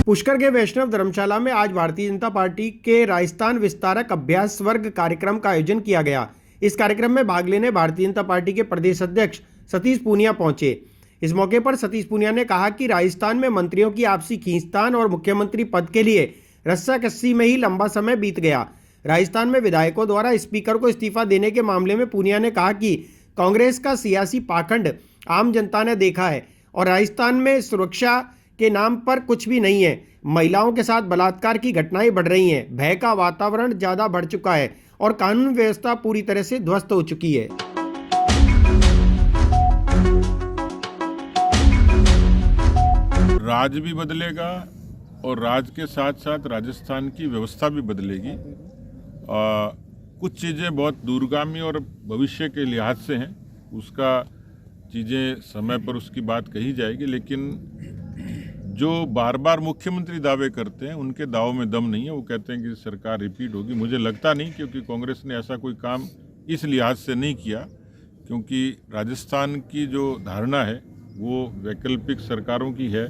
पुष्कर के वैष्णव धर्मशाला में आज भारतीय जनता पार्टी के राजस्थान विस्तारक अभ्यास वर्ग कार्यक्रम का आयोजन किया गया। इस कार्यक्रम में भाग लेने भारतीय जनता पार्टी के प्रदेश अध्यक्ष सतीश पूनिया पहुंचे। इस मौके पर सतीश पूनिया ने कहा कि राजस्थान में मंत्रियों की आपसी खींचतान और मुख्यमंत्री पद के लिए रस्साकस्सी में ही लंबा समय बीत गया। राजस्थान में विधायकों द्वारा स्पीकर को इस्तीफा देने के मामले में पूनिया ने कहा कि कांग्रेस का सियासी पाखंड आम जनता ने देखा है और राजस्थान में सुरक्षा के नाम पर कुछ भी नहीं है। महिलाओं के साथ बलात्कार की घटनाएं बढ़ रही हैं, भय का वातावरण ज्यादा बढ़ चुका है और कानून व्यवस्था पूरी तरह से ध्वस्त हो चुकी है। राज भी बदलेगा और राज के साथ साथ राजस्थान की व्यवस्था भी बदलेगी। कुछ चीज़ें बहुत दूरगामी और भविष्य के लिहाज से हैं, उसका चीज़ें समय पर उसकी बात कही जाएगी, लेकिन जो बार बार मुख्यमंत्री दावे करते हैं उनके दावों में दम नहीं है। वो कहते हैं कि सरकार रिपीट होगी, मुझे लगता नहीं, क्योंकि कांग्रेस ने ऐसा कोई काम इस लिहाज से नहीं किया, क्योंकि राजस्थान की जो धारणा है वो वैकल्पिक सरकारों की है।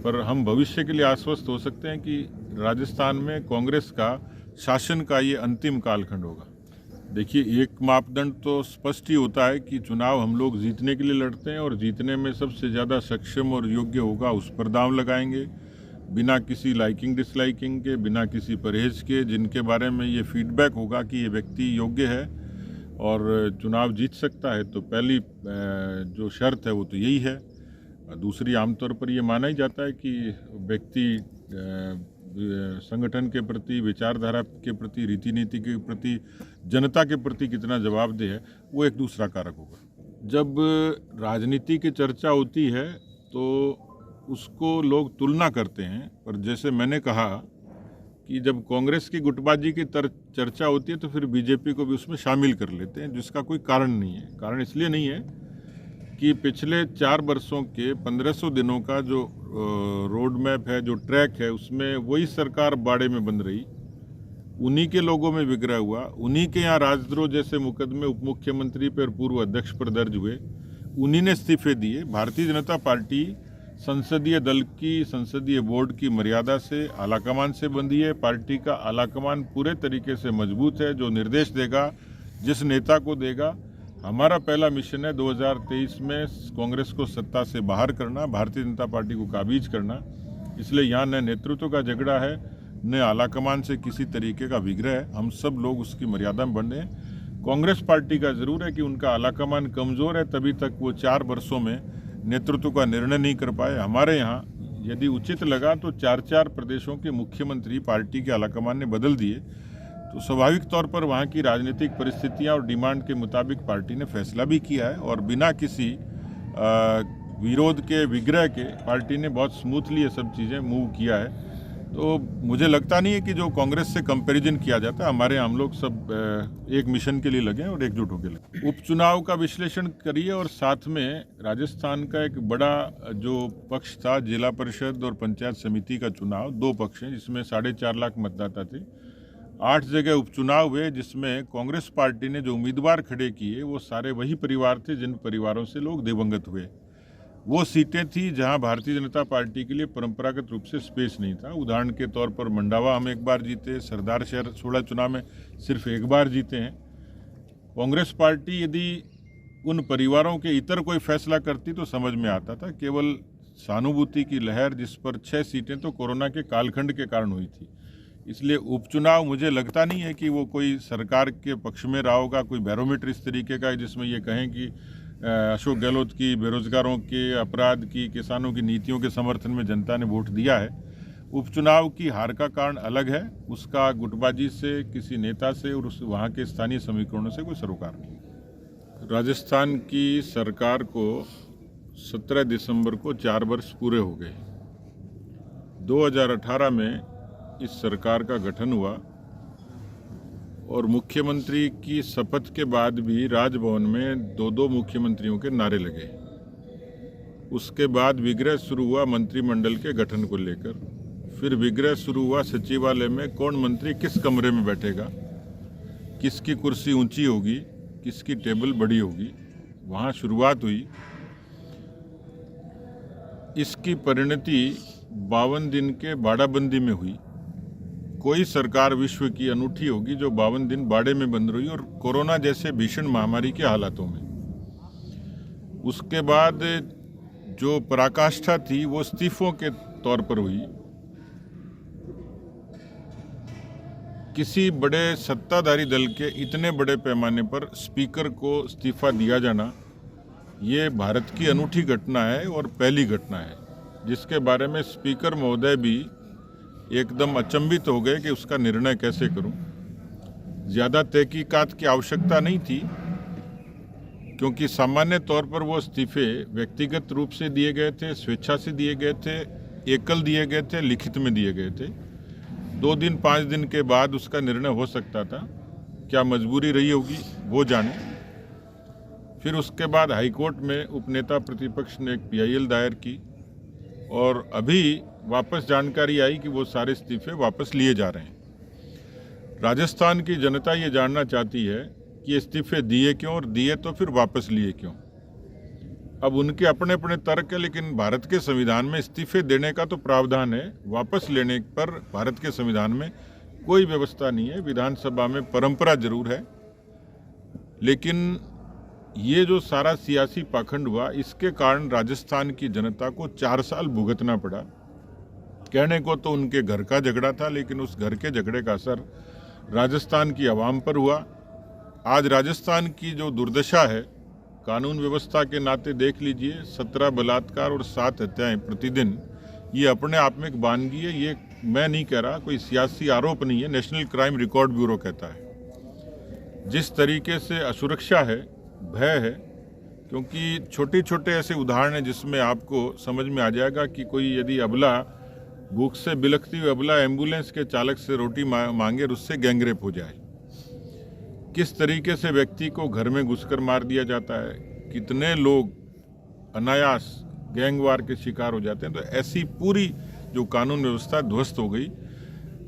पर हम भविष्य के लिए आश्वस्त हो सकते हैं कि राजस्थान में कांग्रेस का शासन का ये अंतिम कालखंड होगा। देखिए, एक मापदंड तो स्पष्ट ही होता है कि चुनाव हम लोग जीतने के लिए लड़ते हैं और जीतने में सबसे ज़्यादा सक्षम और योग्य होगा उस पर दांव लगाएंगे, बिना किसी लाइकिंग डिसलाइकिंग के, बिना किसी परहेज के, जिनके बारे में ये फीडबैक होगा कि ये व्यक्ति योग्य है और चुनाव जीत सकता है। तो पहली जो शर्त है वो तो यही है। दूसरी, आमतौर पर ये माना ही जाता है कि व्यक्ति संगठन के प्रति, विचारधारा के प्रति, रीति नीति के प्रति, जनता के प्रति कितना जवाबदेह है, वो एक दूसरा कारक होगा। जब राजनीति की चर्चा होती है तो उसको लोग तुलना करते हैं, पर जैसे मैंने कहा कि जब कांग्रेस की गुटबाजी की चर्चा होती है तो फिर बीजेपी को भी उसमें शामिल कर लेते हैं, जिसका कोई कारण नहीं है। कारण इसलिए नहीं है कि पिछले 4 वर्षों के 1500 दिनों का जो रोड मैप है, जो ट्रैक है, उसमें वही सरकार बाड़े में बंद रही, उन्हीं के लोगों में विग्रह हुआ, उन्हीं के यहाँ राजद्रोह जैसे मुकदमे उप मुख्यमंत्री पर, पूर्व अध्यक्ष पर दर्ज हुए, उन्हीं ने इस्तीफे दिए। भारतीय जनता पार्टी संसदीय दल की, संसदीय बोर्ड की मर्यादा से, आलाकमान से बंधी है। पार्टी का आलाकमान पूरे तरीके से मजबूत है, जो निर्देश देगा, जिस नेता को देगा। हमारा पहला मिशन है 2023 में कांग्रेस को सत्ता से बाहर करना, भारतीय जनता पार्टी को काबीज करना। इसलिए यहाँ न नेतृत्व का झगड़ा है, न आलाकमान से किसी तरीके का विग्रह है। हम सब लोग उसकी मर्यादा में बंधे हैं। कांग्रेस पार्टी का ज़रूर है कि उनका आलाकमान कमज़ोर है, तभी तक वो 4 वर्षों में नेतृत्व का निर्णय नहीं कर पाए। हमारे यहाँ यदि उचित लगा तो 4 प्रदेशों के मुख्यमंत्री पार्टी के आलाकमान ने बदल दिए, तो स्वाभाविक तौर पर वहाँ की राजनीतिक परिस्थितियाँ और डिमांड के मुताबिक पार्टी ने फैसला भी किया है और बिना किसी विरोध के, विग्रह के पार्टी ने बहुत स्मूथली ये सब चीज़ें मूव किया है। तो मुझे लगता नहीं है कि जो कांग्रेस से कंपैरिजन किया जाता है। हमारे हम लोग सब एक मिशन के लिए लगे हैं और एकजुट होकर लगे। उपचुनाव का विश्लेषण करिए और साथ में राजस्थान का एक बड़ा जो पक्ष था, जिला परिषद और पंचायत समिति का चुनाव, 2 पक्ष हैं जिसमें 4.5 लाख मतदाता थे। 8 जगह उपचुनाव हुए, जिसमें कांग्रेस पार्टी ने जो उम्मीदवार खड़े किए वो सारे वही परिवार थे जिन परिवारों से लोग दिवंगत हुए। वो सीटें थी जहां भारतीय जनता पार्टी के लिए परंपरागत रूप से स्पेस नहीं था। उदाहरण के तौर पर मंडावा हम 1 बार जीते, सरदार शहर 16 चुनाव में सिर्फ 1 बार जीते हैं। कांग्रेस पार्टी यदि उन परिवारों के इतर कोई फैसला करती तो समझ में आता था। केवल सहानुभूति की लहर, जिस पर 6 सीटें तो कोरोना के कालखंड के कारण हुई थी। इसलिए उपचुनाव मुझे लगता नहीं है कि वो कोई सरकार के पक्ष में रहा होगा, कोई बैरोमीटर इस तरीके का है जिसमें ये कहें कि अशोक गहलोत की, बेरोजगारों के, अपराध की, किसानों की नीतियों के समर्थन में जनता ने वोट दिया है। उपचुनाव की हार का कारण अलग है, उसका गुटबाजी से, किसी नेता से और उस वहाँ के स्थानीय समीकरणों से कोई सरोकार नहीं। राजस्थान की सरकार को 17 दिसंबर को 4 वर्ष पूरे हो गए। 2018 में इस सरकार का गठन हुआ और मुख्यमंत्री की शपथ के बाद भी राजभवन में 2-2 मुख्यमंत्रियों के नारे लगे। उसके बाद विग्रह शुरू हुआ मंत्रिमंडल के गठन को लेकर। फिर विग्रह शुरू हुआ सचिवालय में कौन मंत्री किस कमरे में बैठेगा, किसकी कुर्सी ऊंची होगी, किसकी टेबल बड़ी होगी। वहाँ शुरुआत हुई। इसकी परिणति 52 दिन के बाड़ाबंदी में हुई। कोई सरकार विश्व की अनूठी होगी जो 52 दिन बाड़े में बंद रही, और कोरोना जैसे भीषण महामारी के हालातों में। उसके बाद जो पराकाष्ठा थी वो इस्तीफों के तौर पर हुई। किसी बड़े सत्ताधारी दल के इतने बड़े पैमाने पर स्पीकर को इस्तीफा दिया जाना, ये भारत की अनूठी घटना है और पहली घटना है, जिसके बारे में स्पीकर महोदय भी एकदम अचंभित हो गए कि उसका निर्णय कैसे करूं। ज़्यादा तहकीकात की आवश्यकता नहीं थी, क्योंकि सामान्य तौर पर वो इस्तीफे व्यक्तिगत रूप से दिए गए थे, स्वेच्छा से दिए गए थे, एकल दिए गए थे, लिखित में दिए गए थे। 2 दिन 5 दिन के बाद उसका निर्णय हो सकता था। क्या मजबूरी रही होगी वो जाने। फिर उसके बाद हाईकोर्ट में उपनेता प्रतिपक्ष ने एक PIL दायर की, और अभी वापस जानकारी आई कि वो सारे इस्तीफे वापस लिए जा रहे हैं। राजस्थान की जनता ये जानना चाहती है कि इस्तीफे दिए क्यों, और दिए तो फिर वापस लिए क्यों। अब उनके अपने अपने तर्क है, लेकिन भारत के संविधान में इस्तीफे देने का तो प्रावधान है, वापस लेने पर भारत के संविधान में कोई व्यवस्था नहीं है। विधानसभा में परंपरा जरूर है, लेकिन ये जो सारा सियासी पाखंड हुआ, इसके कारण राजस्थान की जनता को 4 साल भुगतना पड़ा। कहने को तो उनके घर का झगड़ा था, लेकिन उस घर के झगड़े का असर राजस्थान की आवाम पर हुआ। आज राजस्थान की जो दुर्दशा है, कानून व्यवस्था के नाते देख लीजिए, 17 बलात्कार और 7 हत्याएं प्रतिदिन, ये अपने आप में एक वानगी है। ये मैं नहीं कह रहा, कोई सियासी आरोप नहीं है, नेशनल क्राइम रिकॉर्ड ब्यूरो कहता है। जिस तरीके से असुरक्षा है, भय है, क्योंकि छोटे छोटे ऐसे उदाहरण हैं जिसमें आपको समझ में आ जाएगा कि कोई यदि अबला, भूख से बिलखती हुई अबला एम्बुलेंस के चालक से रोटी मांगे और उससे गैंगरेप हो जाए, किस तरीके से व्यक्ति को घर में घुसकर मार दिया जाता है, कितने लोग अनायास गैंगवार के शिकार हो जाते हैं। तो ऐसी पूरी जो कानून व्यवस्था ध्वस्त हो गई।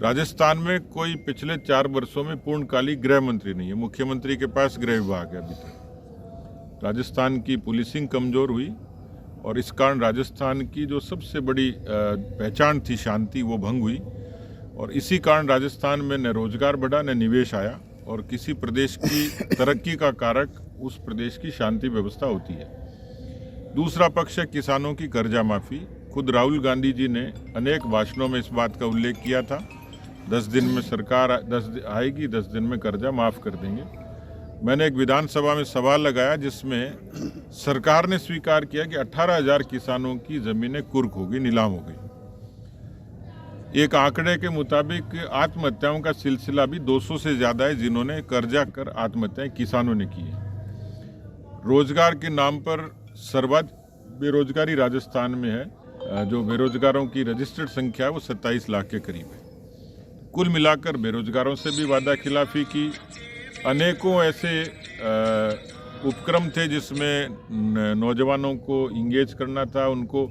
राजस्थान में कोई पिछले 4 वर्षों में पूर्णकालिक गृह मंत्री नहीं है। मुख्यमंत्री के पास गृह विभाग है अभी तक। राजस्थान की पुलिसिंग कमजोर हुई, और इस कारण राजस्थान की जो सबसे बड़ी पहचान थी शांति, वो भंग हुई। और इसी कारण राजस्थान में न रोजगार बढ़ा, न निवेश आया, और किसी प्रदेश की तरक्की का कारक उस प्रदेश की शांति व्यवस्था होती है। दूसरा पक्ष है किसानों की कर्जा माफी। खुद राहुल गांधी जी ने अनेक भाषणों में इस बात का उल्लेख किया था, 10 दिन में सरकार आएगी, 10 दिन में कर्जा माफ कर देंगे। मैंने एक विधानसभा में सवाल लगाया जिसमें सरकार ने स्वीकार किया कि 18,000 किसानों की जमीनें कुर्क हो गई, नीलाम हो गई। एक आंकड़े के मुताबिक आत्महत्याओं का सिलसिला भी 200 से ज्यादा है, जिन्होंने कर्जा कर आत्महत्याएं किसानों ने की है। रोजगार के नाम पर सर्वाधिक बेरोजगारी राजस्थान में है। जो बेरोजगारों की रजिस्टर्ड संख्या है वो 27 लाख के करीब है। कुल मिलाकर बेरोजगारों से भी वादा खिलाफी की। अनेकों ऐसे उपक्रम थे जिसमें नौजवानों को इंगेज करना था। उनको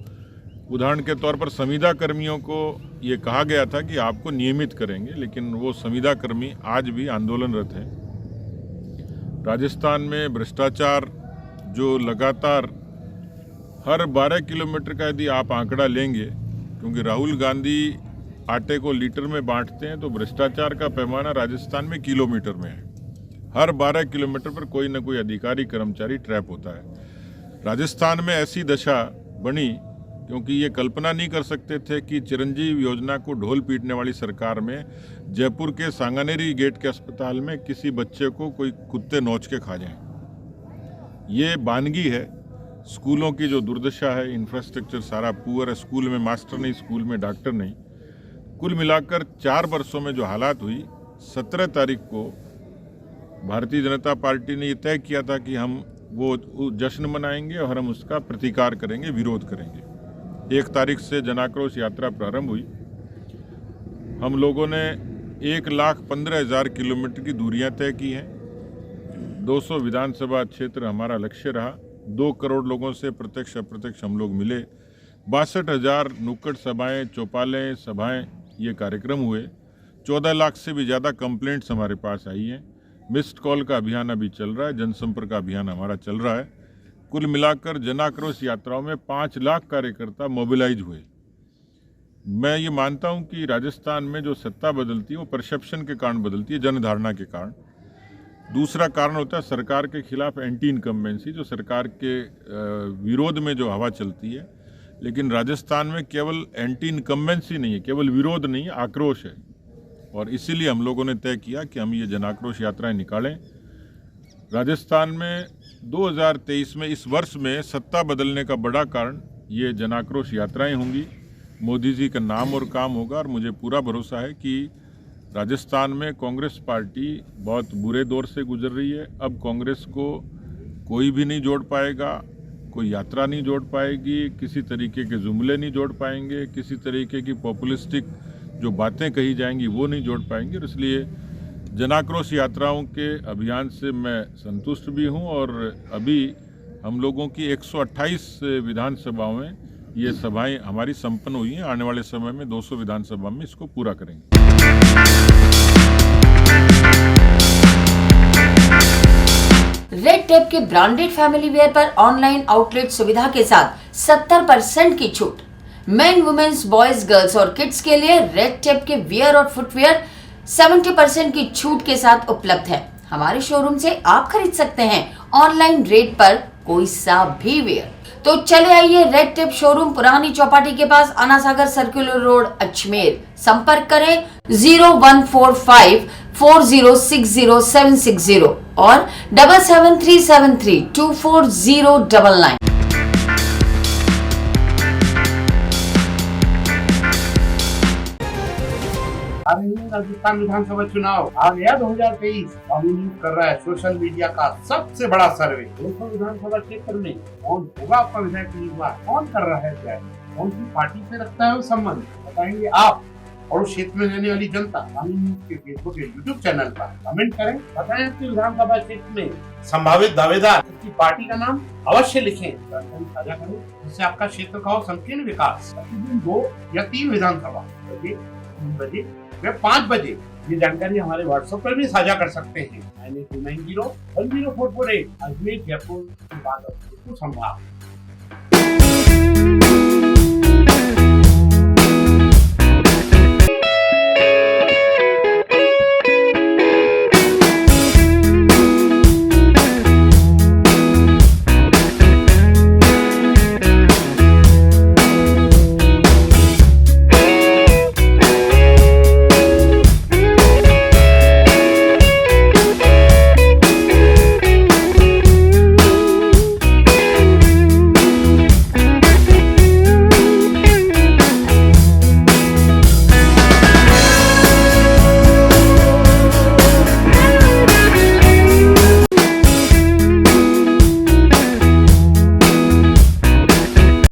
उदाहरण के तौर पर संविदा कर्मियों को ये कहा गया था कि आपको नियमित करेंगे, लेकिन वो संविदा कर्मी आज भी आंदोलनरत हैं। राजस्थान में भ्रष्टाचार जो लगातार हर 12 किलोमीटर का यदि आप आंकड़ा लेंगे, क्योंकि राहुल गांधी आटे को लीटर में बांटते हैं, तो भ्रष्टाचार का पैमाना राजस्थान में किलोमीटर में है। हर 12 किलोमीटर पर कोई न कोई अधिकारी कर्मचारी ट्रैप होता है। राजस्थान में ऐसी दशा बनी क्योंकि ये कल्पना नहीं कर सकते थे कि चिरंजीव योजना को ढोल पीटने वाली सरकार में जयपुर के सांगानेरी गेट के अस्पताल में किसी बच्चे को कोई कुत्ते नोच के खा जाएं। ये वानगी है। स्कूलों की जो दुर्दशा है, इंफ्रास्ट्रक्चर सारा पुअर है, स्कूल में मास्टर नहीं, स्कूल में डॉक्टर नहीं। कुल मिलाकर 4 वर्षों में जो हालात हुई, 17 तारीख को भारतीय जनता पार्टी ने ये तय किया था कि हम वो जश्न मनाएंगे और हम उसका प्रतिकार करेंगे, विरोध करेंगे। 1 तारीख से जनाक्रोश यात्रा प्रारंभ हुई। हम लोगों ने 1,15,000 किलोमीटर की दूरियां तय की हैं। 200 विधानसभा क्षेत्र हमारा लक्ष्य रहा। 2 करोड़ लोगों से प्रत्यक्ष अप्रत्यक्ष हम लोग मिले। 62,000 नुक्कड़ सभाएं, चौपालें, सभाएं, ये कार्यक्रम हुए। 14 लाख से भी ज़्यादा कंप्लेंट्स हमारे पास आई हैं। मिस्ड कॉल का अभियान अभी चल रहा है, जनसंपर्क का अभियान हमारा चल रहा है। कुल मिलाकर जनाक्रोश यात्राओं में 5 लाख कार्यकर्ता मोबिलाइज हुए। मैं ये मानता हूं कि राजस्थान में जो सत्ता बदलती है वो परसेप्शन के कारण बदलती है, जनधारणा के कारण। दूसरा कारण होता है सरकार के खिलाफ एंटी इनकम्बेंसी, जो सरकार के विरोध में जो हवा चलती है। लेकिन राजस्थान में केवल एंटी इनकम्बेंसी नहीं है, केवल विरोध नहीं है, आक्रोश है। और इसीलिए हम लोगों ने तय किया कि हम ये जनाक्रोश यात्राएं निकालें। राजस्थान में 2023 में, इस वर्ष में सत्ता बदलने का बड़ा कारण ये जनाक्रोश यात्राएं होंगी। मोदी जी का नाम और काम होगा और मुझे पूरा भरोसा है कि राजस्थान में कांग्रेस पार्टी बहुत बुरे दौर से गुजर रही है। अब कांग्रेस को कोई भी नहीं जोड़ पाएगा, कोई यात्रा नहीं जोड़ पाएगी, किसी तरीके के जुमले नहीं जोड़ पाएंगे, किसी तरीके की पॉपुलिस्टिक जो बातें कही जाएंगी वो नहीं जोड़ पाएंगे। और इसलिए जनाक्रोश यात्राओं के अभियान से मैं संतुष्ट भी हूं। और अभी हम लोगों की 128 विधानसभाओं में ये सभाएं हमारी संपन्न हुई हैं। आने वाले समय में 200 विधानसभा में इसको पूरा करेंगे। रेड टेप के ब्रांडेड फैमिली वेयर पर ऑनलाइन आउटलेट सुविधा के साथ 70% की छूट। मेन, वुमेन्स, बॉयज, गर्ल्स और किड्स के लिए रेड टेप के वियर और फुटवेयर 70% की छूट के साथ उपलब्ध है। हमारे शोरूम से आप खरीद सकते हैं ऑनलाइन रेट पर कोई सा भी वेयर। तो चले आइए रेड टेप शोरूम, पुरानी चौपाटी के पास, आना सागर सर्कुलर रोड, अजमेर। संपर्क करें 0145 4060 और 7737324099। राजस्थान विधानसभा चुनाव आ गया 2023। डोमिनेट कर रहा है सोशल मीडिया का सबसे बड़ा सर्वे। 200 विधानसभा क्षेत्र में कौन होगा आपका विधायक उम्मीदवार, कौन कर रहा है तैयारी, कौन सी पार्टी से रखता है वो संबंध, बताएंगे आप और उस क्षेत्र में रहने वाली जनता। के फेसबुक या यूट्यूब चैनल पर कमेंट करें, बताएं आपके विधानसभा क्षेत्र में संभावित दावेदार की पार्टी का नाम अवश्य लिखें, जानकारी साझा करें, जिससे आपका क्षेत्र का हो संकीर्ण विकास। प्रतिदिन 2 या 3 विधानसभा, 3 बजे या 5 बजे ये जानकारी हमारे व्हाट्सएप पर भी साझा कर सकते हैं। 9829010448 अजमेर, जयपुर, संभाग।